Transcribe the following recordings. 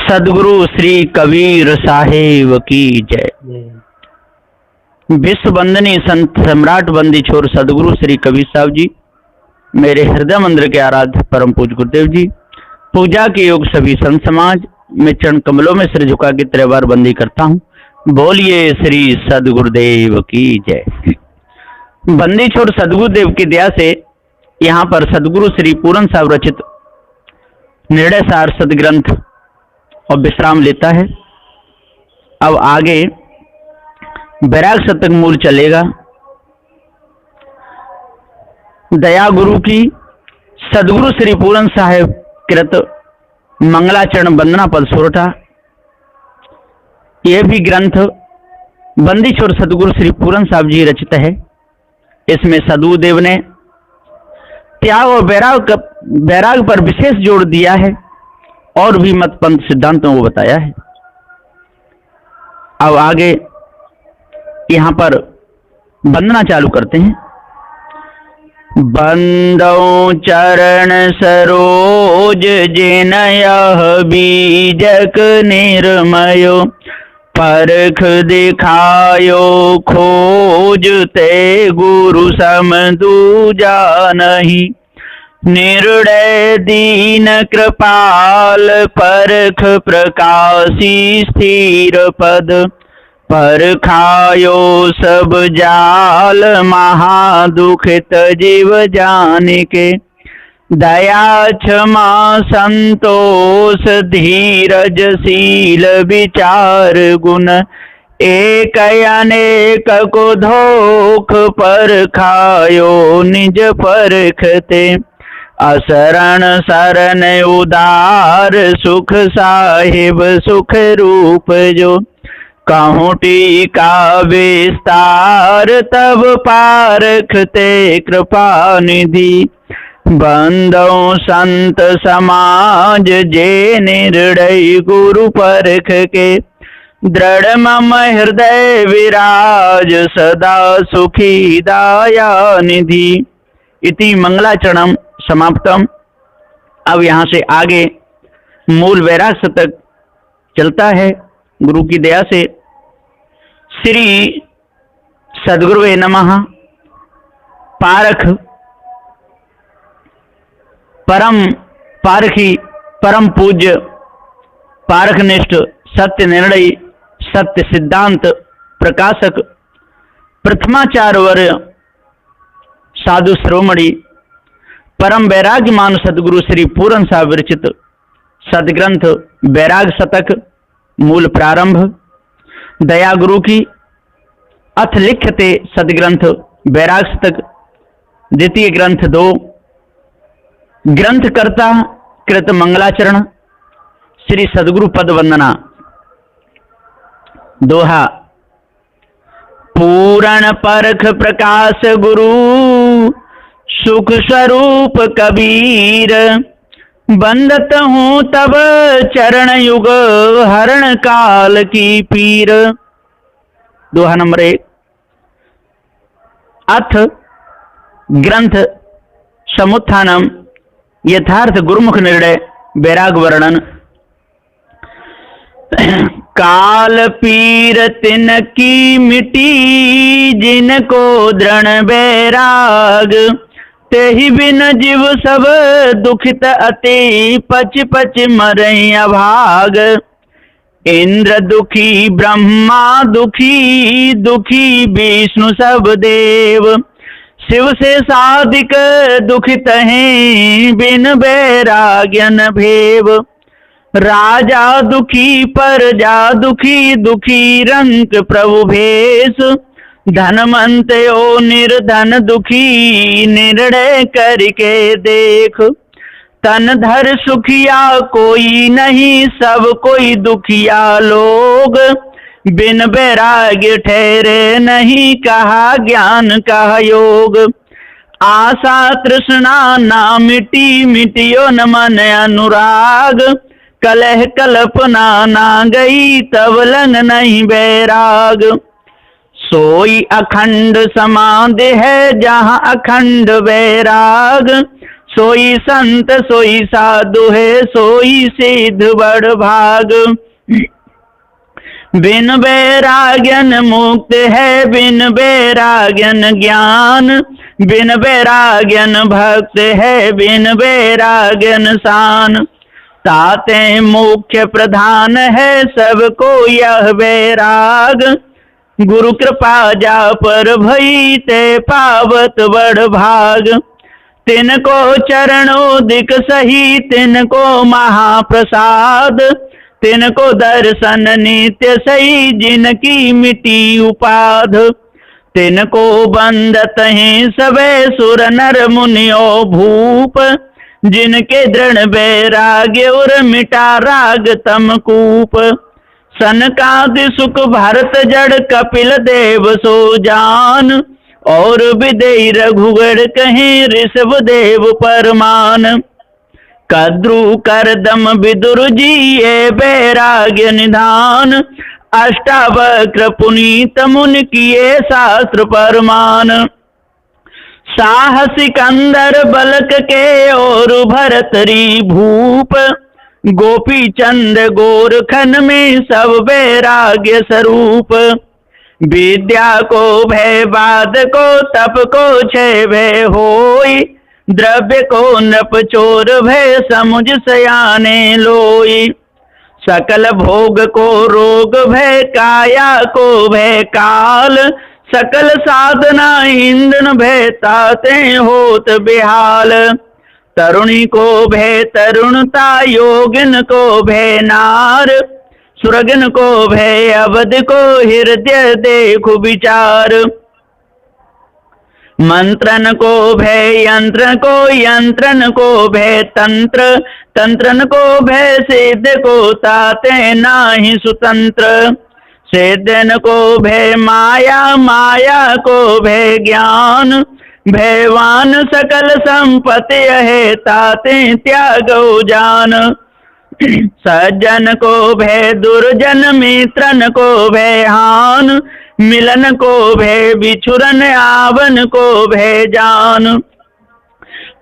सदगुरु श्री कबीर साहेब की जय। विश्व वंदनीय संत सम्राट बंदी छोर सदगुरु श्री कबीर साहब जी, मेरे हृदय मंदिर के आराध्य परम पूज्य गुरुदेव जी, पूजा के योग सभी संत समाज, में चरण कमलों में सिर झुका के 3 बार बंदी करता हूँ। बोलिए श्री सदगुरुदेव की जय। बंदी छोर सदगुरुदेव की दया से यहाँ पर सदगुरु श्री पूरन साहब रचित निर्णय सार सदग्रंथ और विश्राम लेता है। अब आगे बैराग शतक मूल चलेगा। दया गुरु की सदगुरु श्री पूरन साहेब कृत मंगलाचरण वंदना पद सोरठा, यह भी ग्रंथ बंदी छोर सदगुरु श्री पूरन साहब जी रचित है। इसमें सदगुरुदेव ने त्याग और बैराग पर विशेष जोर दिया है और भी मत पंथ सिद्धांतों को बताया है। अब आगे यहां पर वंदना चालू करते हैं। बंदो चरण सरोज जिन यह बीजक निर्मयो, परख दिखायो खोज ते गुरु सम दूजा नहीं। निर्णय दीन कृपाल परख प्रकाशी स्थिर पद, परखायो सब जाल महादुखित जीव जानिके। दया क्षमा संतोष धीरज शील विचार गुण, एक अनेक को धोख परखायो निज परखते। असरण शरण उदार सुख साहिब सुख रूप जो, कहूँ टीका विस्तार तब पारखते कृपा निधि। बंदो संत समाज जे निर्णय गुरु परख के, दृढ़ मम हृदय विराज सदा सुखी दाया निधि। इति मंगलाचरणम समाप्तम। अब यहाँ से आगे मूल बैराग शतक चलता है गुरु की दया से। श्री सद्गुरुवे नमः। पारख परम पारखी परम पूज्य पारखनिष्ठ सत्य निर्णय सत्य सिद्धांत प्रकाशक प्रथमाचार्य साधु श्रोमणी परम वैराग्यमान सदगुरु श्री पूरन साहब विरचित सदग्रंथ बैराग शतक मूल प्रारंभ। दया गुरु की अथ लिखते सदग्रंथ बैराग शतक द्वितीय ग्रंथ 2। ग्रंथकर्ता कृत मंगलाचरण श्री सदगुरु पद वंदना। दोहा। पूर्ण परख प्रकाश गुरु सुख स्वरूप कबीर, बंदत हूँ तब चरण युग हरण काल की पीर। दोहा नंबर 1। अथ ग्रंथ समुत्थानम यथार्थ गुरुमुख निर्णय बैराग वर्णन। काल पीर तिन की मिटी जिनको दृढ़ बैराग, तेहि बिन जीव सब दुखित अति पच पच मरई अभाग। इंद्र दुखी ब्रह्मा दुखी दुखी विष्णु सब देव, शिव से साधिक दुखित हैं बिन बैराग्य न भेव। राजा दुखी प्रजा दुखी दुखी रंक प्रभु भेष, धनवंत ओ निर्धन दुखी निर्णय करके देख। तन धर सुखिया कोई नहीं सब कोई दुखिया लोग, बिन बैराग्य ठहरे नहीं कहा ज्ञान का योग। आशा तृष्णा ना मिटी मिटियो न मन अनुराग, कलह कल्पना ना गई तब लंग नहीं बैराग। सोई अखंड समाधि है जहाँ अखंड बैराग, सोई संत सोई साधु है, सोई सिद्ध बड़ भाग। बिन वैराग्यन मुक्त है, बिन वैराग्यन ज्ञान, बिन वैराग्यन भक्त है, बिन वैराग्यन शान। ताते मुख्य प्रधान है, सबको यह वैराग, गुरु कृपा जा पर भई ते पावत बड़ भाग। तिनको चरणों दिख सही, तिनको महाप्रसाद, तिनको दर्शन नित्य सही, जिनकी मिटी उपाध। तिनको बंदत हैं सबे सुर नर मुनियो भूप, जिनके दृढ़ वैराग्य और मिटा राग तमकूप। सनकादि सुख भरत जड़, कपिल देव सो जान, और विदेही रघुगढ़ कहीं ऋषभ देव परमान। कद्रु करदम विदुर जी ये वैराग्य निधान, अष्टावक्र पुनीत मुनि किए शास्त्र परमान। साहसी कंदर बलक के और भरतरी भूप, गोपी चंद गोरखन में सब वैराग्य स्वरूप। विद्या को भय बाद को, तप को छय भय होई, द्रव्य को नृप चोर भय समुझ सयाने लोई। सकल भोग को रोग भय, काया को भय काल, सकल साधना इंद्रन भय, ताते होत बेहाल। तरुणी को भय तरुणता, योगिन को भय नार, सुरगन को भय अवध को, हृदय देखु विचार। मंत्रन को भय यंत्र को, यंत्रन को भय तंत्र, तंत्रन को भय सिद्ध को, ताते नाही सुतंत्र। सिद्धन को भय माया, माया को भय ज्ञान, भयवान सकल संपत्ति है, ताते त्यागो जान। सज्जन को भय दुर्जन, मित्रन को भय हान, मिलन को भय बिछुरन, आवन को भय जान।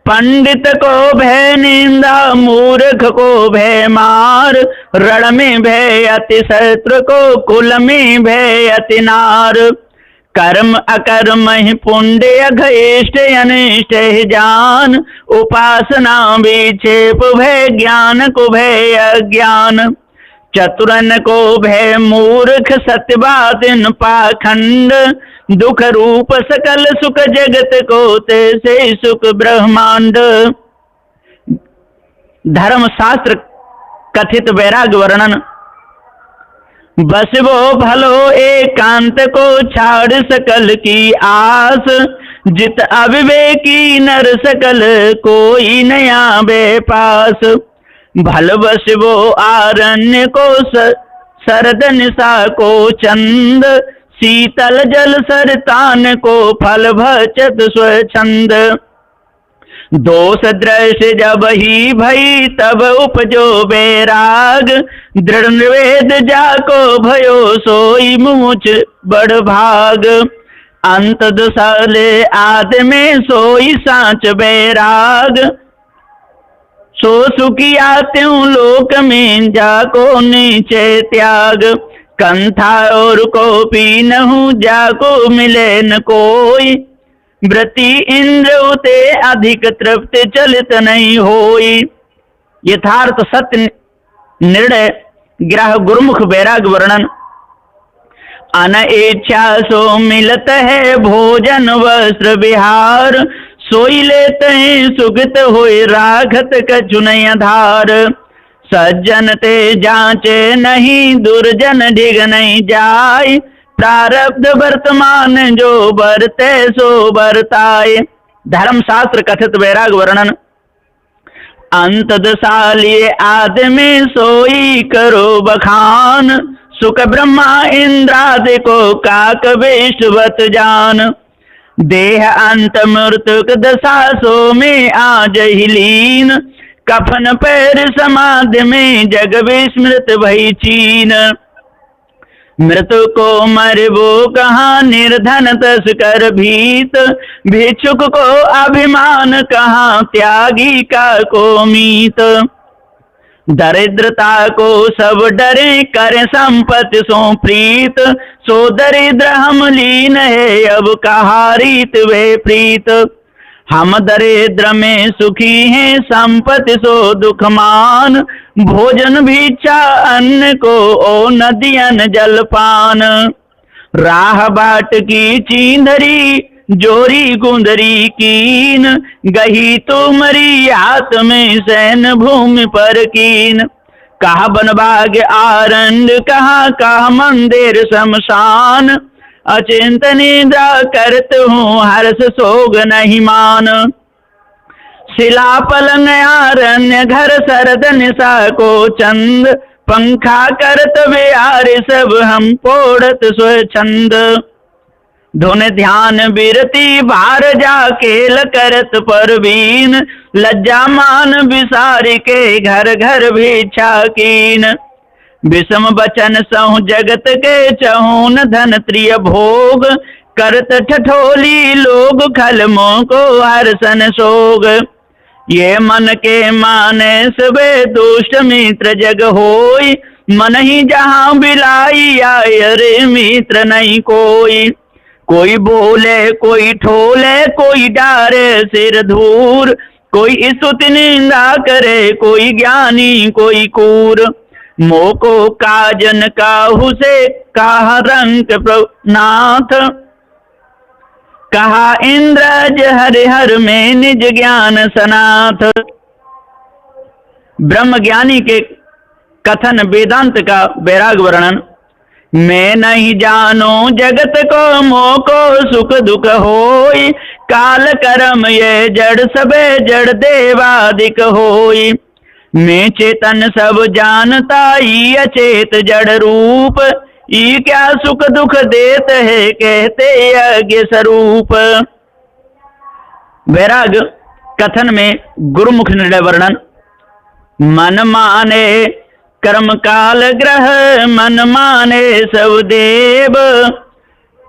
पंडित को भय निंदा, मूर्ख को भय मार, रण में भय अति शत्रु को, कुल में भय अति नार। कर्म अकर्म ही पुण्य अघइष्ट अनिष्ट ही जान, उपासना विक्षेप भय, ज्ञान को भय अज्ञान। चतुरन को भय मूर्ख, सत्यवाद पाखंड, दुख रूप सकल सुख जगत को, तैसे सुख ब्रह्मांड। धर्म शास्त्र कथित वैराग्य वर्णन। बस वो भलो एकांत को, छाड़ सकल की आस, जित अविवेकी नर सकल कोई नया बेपास। भल बस वो आरण्य को, शरद निशा को चंद, शीतल जल सरतान को, फल भचत स्वच्छंद। दोष दृश्य जब ही भई, तब उपजो वैराग, दृढ़ निर्वेद जाको भयो, सोई मूछ बड़ भाग। अंत दसाले आदि में सोई साच वैराग, सो सुखिया त्यों लोक में, जाको नीचे त्याग। कंथा और को पी नहु, जाको मिले न कोई, व्रति इंद्र उते अधिक तृप्त, चलित नहीं होई। यथार्थ सत्य निर्णय ग्रह गुरुमुख वैराग वर्णन। अन इच्छा सो मिलत है, भोजन वस्त्र विहार, सोई लेते हैं सुगत होए, राखत कछु नहीं आधार। सज्जन ते जांचे नहीं, दुर्जन ढिग नहीं जाय, प्रारब्ध वर्तमान जो बरते सो बरताए। धर्म शास्त्र कथित वैराग वर्णन। अंत दशालिए आदमी सोई करो बखान, सुख ब्रह्मा इंद्रादि को काक विष्णुवत जान। देह अंत मृतक दशा सो में आज ही लीन, कफन पैर समाधि में जग विस्मृत भई चीन। मृत्यु को मरबो कहाँ, निर्धन तस्कर भीत, भिक्षुक को अभिमान कहाँ, त्यागी का को मीत। दरिद्रता को सब डरे, करे संपत्ति सो प्रीत, सो दरिद्र हम लीन है, अब कहा रीत वे प्रीत। हम दरिद्र में सुखी हैं, संपत्ति सो दुखमान, भोजन भिक्षा अन्न को ओ नदियन जलपान। राह बाट की चींधरी, जोरी गुंदरी कीन, गही तो मरी हाथ में सैन भूमि पर कीन। कहा बनबाग आरण्य, कहा मंदिर शमशान, अचिंत निद्रा करत हूँ हर्ष सोग नहीं मान। शिला पलंग आरण्य घर सरद निशा को चंद, पंखा करत बिहार सब हम पोड़त स्वच्छंद। धुन ध्यान बिरती भार जाकेल करत परवीन, लज्जा मान बिसारी के घर घर भिक्षा कीन। विषम बचन सहु जगत के चहून, धन त्रिय भोग करत ठठोली लोग, खलमों को हर्षन सोग। ये मन के माने सबे दुष्ट मित्र जग होई, मन ही जहाँ बिलाई आए रे मित्र नहीं कोई। कोई बोले कोई ठोले, कोई डारे सिर धूर, कोई स्तुति निंदा करे, कोई ज्ञानी कोई कूर। मोको काजन काहू से कहा रंग प्रभुनाथ, कहा इंद्रज हरिहर में निज ज्ञान सनाथ। ब्रह्म ज्ञानी के कथन वेदांत का वैराग वर्णन। मैं नहीं जानो जगत को, मोको सुख दुख होई, काल कर्म ये जड़ सबे जड़ देवादिक होई। मैं चेतन सब जानता, ई अचेत जड़ रूप, ई क्या सुख दुख देत है कहते यज्ञ स्वरूप। वैराग कथन में गुरुमुख निर्णय वर्णन। मन माने कर्म काल ग्रह, मन माने सब देव,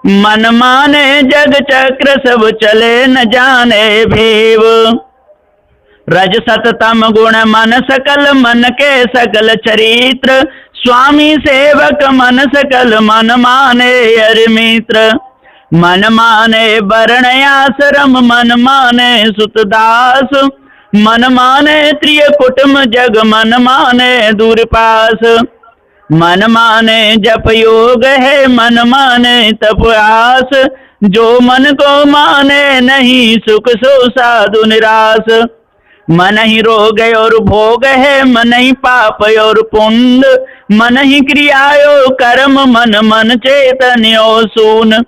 मन माने जग चक्र सब चले न जाने भेव। रज सत तम गुण मन सकल, मन के सकल चरित्र, स्वामी सेवक मन सकल, मन माने हरि मित्र। मन माने वर्ण आश्रम, मन माने सुतदास, मन माने त्रिय कुटुम जग, मन माने दूर पास। मन माने जप योग है, मन माने तप आस, जो मन को माने नहीं सुख सो साधु निराश। मन ही रोग और भोग है, मन ही पाप और पुण्य, मन ही क्रियायो कर्म, मन मन चैतन्यो सून।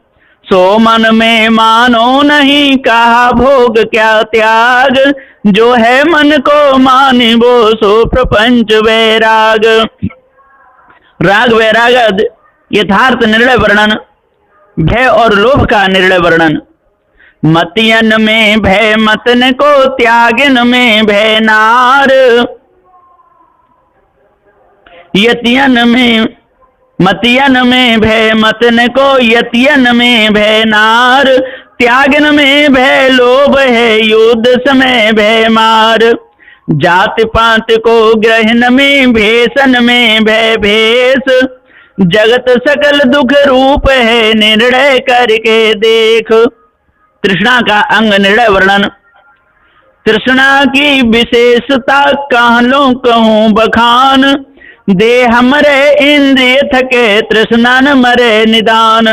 सो मन में मानो नहीं, कहा भोग क्या त्याग, जो है मन को माने वो सो प्रपंच वैराग। राग वैराग यथार्थ निर्णय वर्णन। भय और लोभ का निर्णय वर्णन। मतियन में भय मतन को, त्यागन में भय नार। यतियन में मतियन में भय मतन को, यतियन में भय नार। त्यागन में भय लोभ है, युद्ध समय भय मार। जात पात को ग्रहण में, भेषण में भय भेष। जगत सकल दुख रूप है, निर्णय करके देख। तृष्णा का अंग निर्णय वर्णन। तृष्णा की विशेषता कहूं कहूं बखान, दे हमरे इंद्रिय थके तृष्णा न मरे निदान।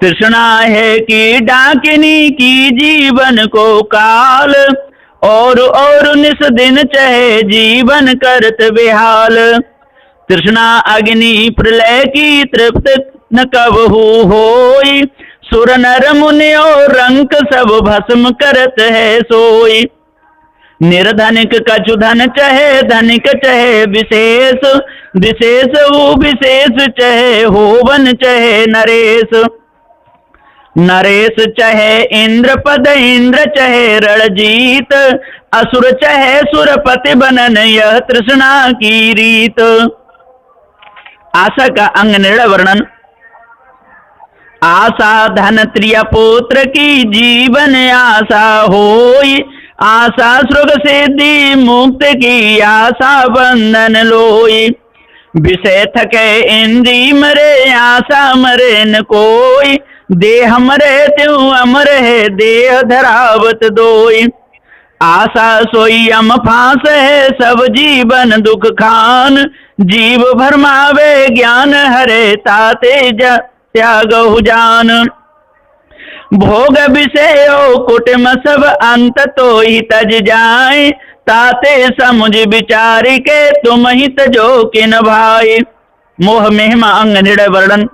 तृष्णा है कि डाकिनी की जीवन को काल, और निस दिन चहे जीवन करत बेहाल। तृष्णा अग्नि प्रलय की तृप्त न कबहू होई, सुर नर मुनि और रंक सब भस्म करत है सोई। निर्धनिक कछु धन चहे, धनिक चहे विशेष, विशेष वो विशेष चहे होवन चहे नरेश। नरेश चहे इंद्र पद, इंद्र चहे रणजीत, असुर चहे सुरपति बनन, यह तृष्णा की रीत। आशा का अंग निर्णय वर्णन। आशा धन त्रिय पुत्र की जीवन आशा होई, आशा सुख सिद्धि मुक्त की आशा बंधन लोई। विषय थके इंद्री मरे आशा मरे न कोई, देह मरे त्यों अमर है देह धरावत दोई। आशा सोई अम फांस है सब जीवन दुख खान, जीव भरमावे ज्ञान हरे ताते त्याग जान। भोग विषय कुटुम सब अंत तो ही तज जाए, ताते समुझ विचार के तुम ही तजो किन भाई। मोह महिमा अंग निर्णय वर्णन।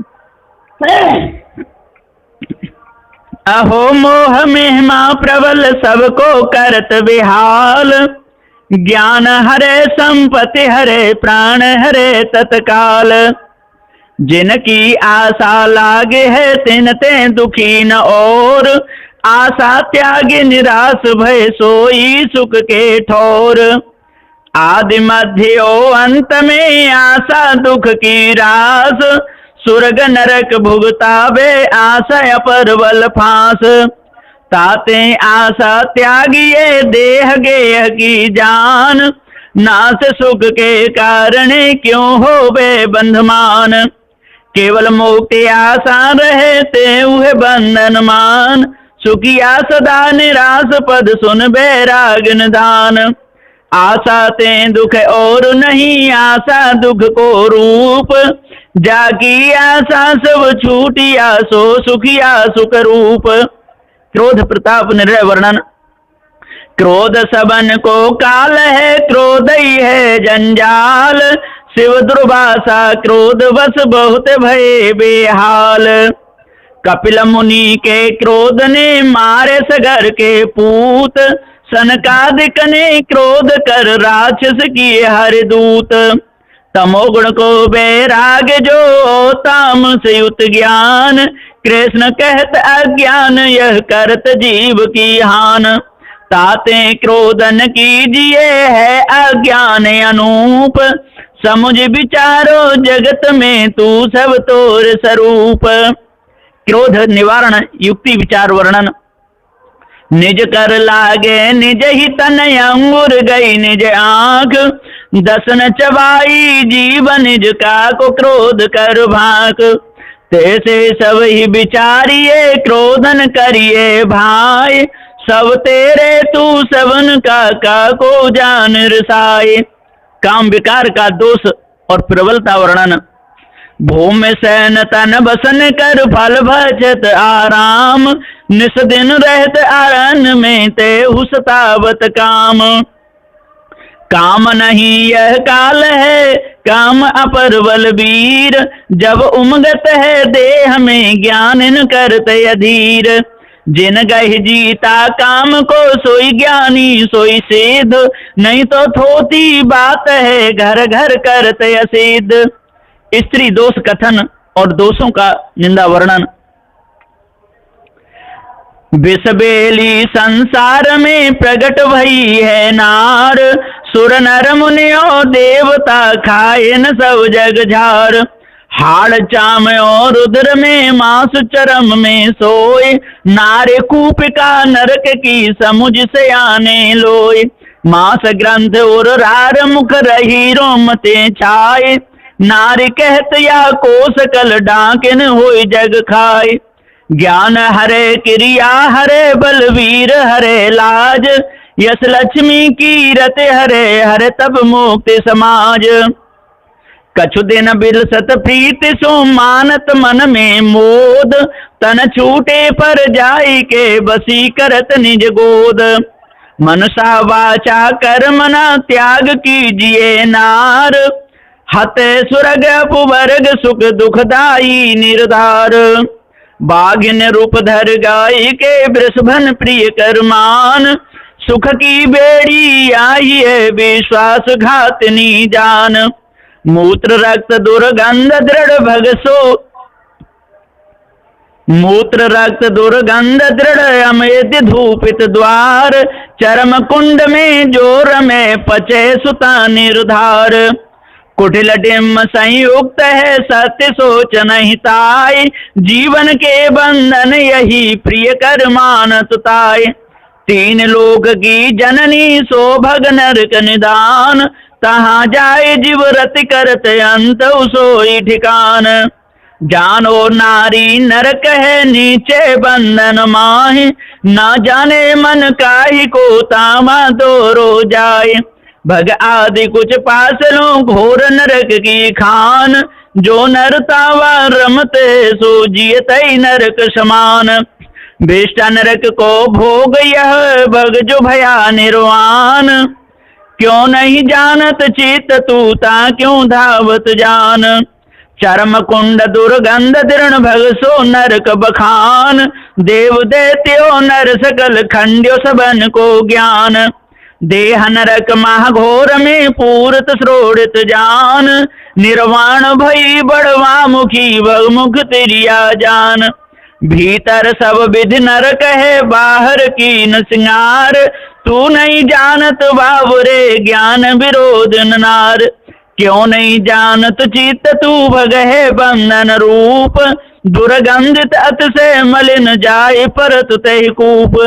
अहो मोह महिमा प्रबल सबको करत विहाल, ज्ञान हरे संपत्ति हरे प्राण हरे तत्काल। जिनकी आशा लागे है तिन ते दुखी न और, आशा त्यागी निराश भय सोई सुख के ठोर। आदि मध्य अंत में आशा दुख की रास, स्वर्ग नरक भुगतावे आशा परवल फांस। ताते आशा त्यागिए देह गेह की जान, नाश सुख के कारण क्यों होवे बंधमान। केवल मुक्ति आशा रहते हुए बंधन मान, सुखिया सदा निराश पद सुन बैराग निधान। आशा ते दुख और नहीं आशा दुख को रूप, जाकी आशा सब छूटिया सो सुखिया सुख रूप। क्रोध प्रताप निर्णय वर्णन। क्रोध सबन को काल है क्रोध ही है जंजाल, शिव दुर्वासा क्रोध बस बहुत भय बेहाल। कपिल मुनि के क्रोध ने मारे सगर के पूत, सनकादिक ने क्रोध कर राक्षस किए हर दूत। तमोगुण को बैराग जो ताम से युत ज्ञान, कृष्ण कहत अज्ञान यह करत जीव की हान। ताते क्रोधन कीजिए है अज्ञान अनूप, समुझ विचारो जगत में तू सब तोर स्वरूप। क्रोध निवारण युक्ति विचार वर्णन। निज कर लागे निज ही तन अंगुर गई निज आंख, दसन चबाई जीव निज का को क्रोध कर भाक। तैसे सब ही विचारिए क्रोधन करिए भाई, सब तेरे तू सबन का को जान रसाई। काम विकार का दोष और प्रबलता वर्णन। भूमि सैन तन बसन कर फल भजत आराम, निस दिन रहत आरन में ते हुसतावत काम। काम नहीं यह काल है काम अपर बलवीर, जब उमगत है देह में ज्ञान इन करते अधीर। जिन गह जीता काम को सोई ज्ञानी सोई सिद्ध, नहीं तो थोती बात है घर घर करते असिद्ध। स्त्री दोष कथन और दोषों का निंदा वर्णन। विषबेली संसार में प्रकट भई है नार, सुर नर मुनियो देवता खाए न सब जग झार। हाड़ चाम और रुद्र में मांस चरम में सोए, नारे कूपिका नरक की समुझ से आने लोय। मांस ग्रंथ और रार मुख रही रोमते छाए, नारी कहत या कोस कल डाकिन होई जग खाए। ज्ञान हरे क्रिया हरे बलवीर हरे लाज, यश लक्ष्मी की रत हरे हरे तब मुक्ति समाज। कछु दिन बिलसत प्रीति सो मानत मन में मोद, तन छूटे पर जाई के बसी करत निज गोद। मनसा वाचा कर्म न त्याग कीजिए नार, हते सुरग पुवर्ग सुख दुखदाई निर्धार। बाघिन रूप धर गाय के वृषभन प्रिय करमान, सुख की बेड़ी आई है विश्वास घातनी जान। मूत्र रक्त दुर्गंध दृढ़ भगसो, मूत्र रक्त दुर्गंध दृढ़ अमेद धूपित द्वार। चरम कुंड में जोर में पचे सुता निर्धार, कुटिल डिम्ब संयुक्त है सत्य सोच नहीं ताय, जीवन के बंधन यही प्रिय कर मानत ताय। तीन लोक की जननी सो भग नरक निदान, तहाँ जाए जीव रति करत अंत सोई ठिकान। जानो नारी नरक है नीचे बंधन माहे, ना जाने मन काहि को तामा दोरो जाए। भग आदि कुछ पास लो घोर नरक की खान, जो नर तावा रमते सो जियतई नरक समान। विष्ट नरक को भोग यह भग जो भया निर्वाण, क्यों नहीं जानत चित तू ता क्यों धावत जान। चरम कुंड दुर्गंध दृढ़ भग सो नरक बखान, देव देत्यो नर सकल खंड्यो सबन को ज्ञान। देह नरक महाघोर में पूरत श्रोड़ित जान, निर्वाण भई बड़वा मुखी बहुमुख तिरिया जान। भीतर सब विधि नरक है बाहर कीन सिंगार, तू नहीं जानत बाबुरे ज्ञान विरोध नार। क्यों नहीं जानत चित्त तू भग है बंधन रूप, दुर्गंधित अत से मलिन जाए परत तहि कूप।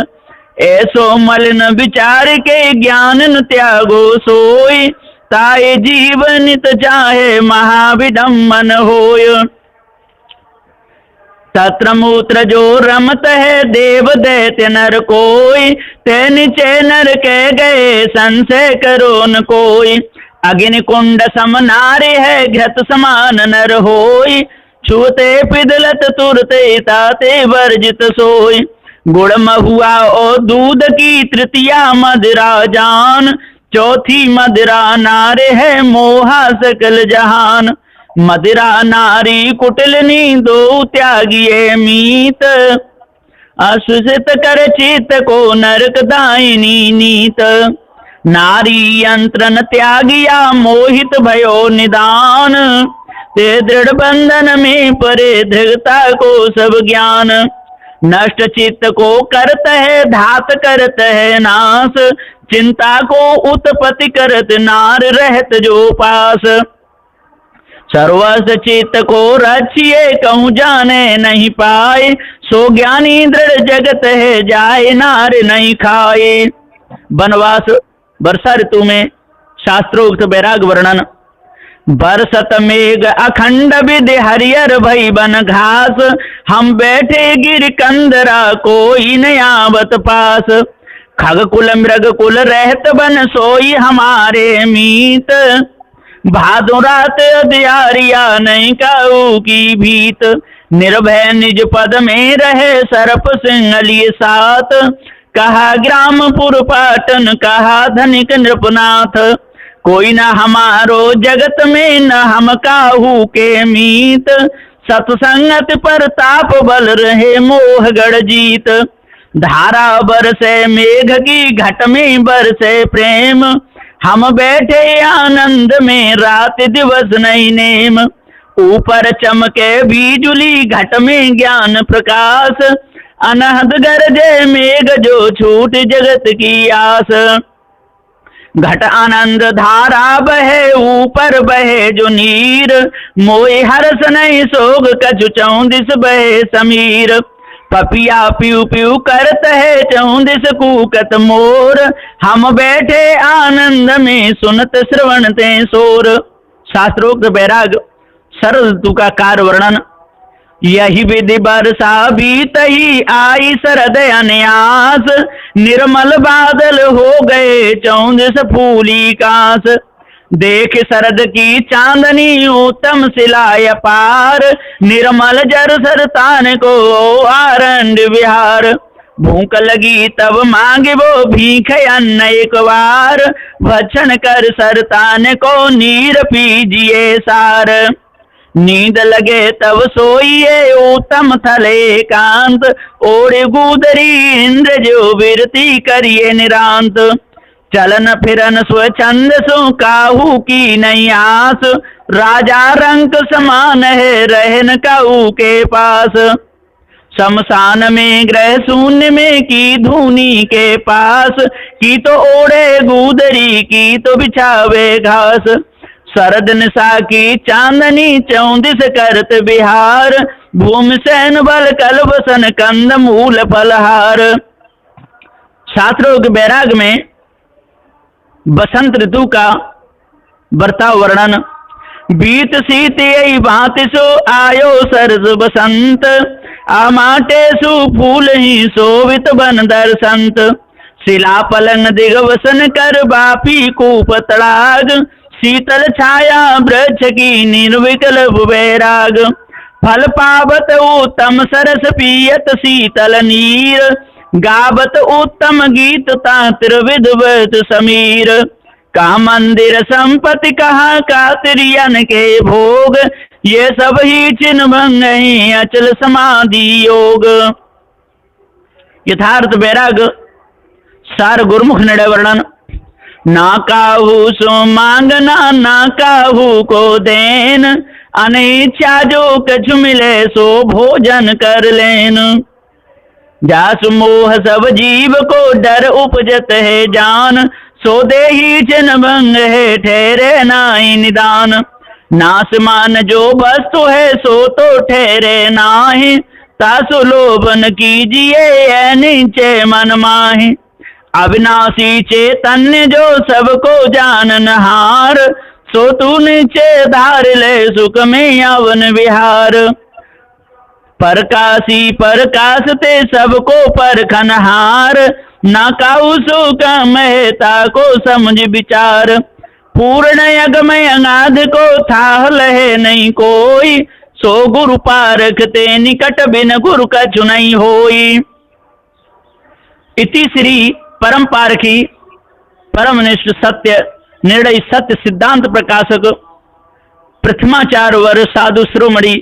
ऐसो मलिन विचार के ज्ञान न त्यागो सोई, ताए जीवनित चाहे महाविडम्बन होय। तत्र मूत्र जो रमत है देव दैत्य नर कोई, ते नीचे नर के गए संशय करो न कोई। अग्नि कुंड सम नारी है घृत समान नर होई, छूते पिदलत तुरते ताते वर्जित सोई। गुड़ महुआ और दूध की तृतीया मदिरा जान, चौथी मदिरा नारे है मोहा सकल जहान। मदिरा नारी कुटिलनी दो त्यागिए मीत, असूचित कर चित को नरक दायिनी नीत। नारी यंत्रन त्यागिया मोहित भयो निदान, ते दृढ़ बंधन में परे दृढ़ता को सब ज्ञान। नष्ट चित्त को करत है धात करत है नाश, चिंता को उत्पत्ति करत नार रहत जो पास। सर्वस चित्त को रचिए कहूँ जाने नहीं पाए, सो ज्ञानी दृढ़ जगत है जाए नार नहीं खाए। वनवास वर्षा ऋतु में शास्त्रोक्त वैराग वर्णन। बरसत मेघ अखंड विधि हरियर भई बन घास, हम बैठे गिर कंदरा कोई न आवत पास। खग कुल मृग कुल रहत बन सोई हमारे मीत, भादो रात दियारिया नहीं काऊ की भीत। निर्भय निज पद में रहे सर्प सिंहलिए साथ, कहा ग्रामपुर पाटन कहा धनिक नृपनाथ। कोई न हमारो जगत में न हम काहू के मीत, सत्संगत पर ताप बल रहे मोह गढ़ जीत। धारा बरसे मेघ की घट में बरसे प्रेम, हम बैठे आनंद में रात दिवस नहीं नेम। ऊपर चमके बिजुली घट में ज्ञान प्रकाश, अनहद गरजे मेघ जो छूट जगत की आस। घट आनंद धारा बहे ऊपर बहे जो नीर, मोई हर्ष नहीं सोग कछु चौंदिस बहे समीर। पपिया प्यू प्यू करत है चौंदिस कूकत मोर, हम बैठे आनंद में सुनत श्रवणते शोर। शास्त्रोक्त वैराग शरद ऋतु का कार्य वर्णन। यही विधि बरसा बीत ही आई शरद अन्यास, निर्मल बादल हो गए चौंदिस फूली कास। देख शरद की चांदनी उत्तम सिलाय पार, निर्मल जर सरतान को आरंड विहार। भूख लगी तब मांगे वो भीख अन्न एक बार, भक्षण कर सरतान को नीर पीजिए सार। नींद लगे तब सोइए उत्तम थले कांत, ओढ़े गुदरी इंद्र जो विरति करिए निरांत। चलन फिरन स्वच्छंद सो काहू की नहीं आस, राजा रंक समान है रहन काहू के पास। शमशान में ग्रह शून्य में की धूनी के पास, की तो ओढ़े गुदरी की तो बिछावे घास। शरद निशा की चांदनी 34 करत बिहार, भूमि सैन बल कल बसन कंद मूल फलहार। शास्त्रों के बैराग में बसंत ऋतु का बर्ताव वर्णन। बीत शीत यही भांति सो आयो सरस बसंत, आमाटे सु फूल ही शोभित बन दर्शंत। शिला पलंग दिगवसन कर बापी कूप तड़ाग, शीतल छाया वृक्ष की निर्विकल वैराग। फल पावत उत्तम सरस पियत शीतल नीर, गावत उत्तम गीत ता त्रिविध समीर। कहा मंदिर संपत्ति कहा कातिरियन के भोग, ये सब ही चिन्ह भंग ही अचल समाधि योग। यथार्थ बैराग सार गुरुमुख निर्णय वर्णन। ना काहू सो मांगना ना काहू को देन, अनिच्छा जो कछ मिले सो भोजन कर लेन। जासु मोह सब जीव को डर उपजत है जान, सो देही चिन्ह भंग है ठहरे नाई निदान। नास मान जो वस्तु है सो तो ठहरे नाही, तासु लोभन कीजिए नीचे मन माही। अविनाशी चैतन्य जो सबको जानन हार, सो तू नीचे धार ले सुख में यवन विहार। परकाशी प्रकाश ते सबको परखनहार, ना काऊ सुख महता को समझ विचार। पूर्ण यज्ञ में अनाथ को था लहे नहीं कोई, सो गुरु पारखते निकट बिन गुरु कछु नहीं होई। इति श्री परम पारखी परमनिष्ठ सत्य निर्णय सत्य सिद्धांत प्रकाशक प्रथमाचार्य वर साधु शिरोमणि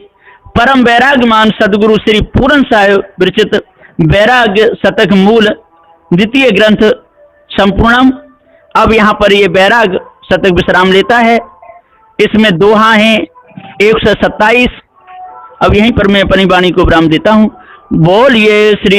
परम वैराग्यमान सदगुरु श्री पूरन साहेब विरचित वैराग्य शतक मूल द्वितीय ग्रंथ संपूर्णम। अब यहाँ पर ये वैराग शतक विश्राम लेता है। इसमें दोहा हैं 127। अब यहीं पर मैं अपनी वाणी को विराम देता हूँ। बोलिए श्री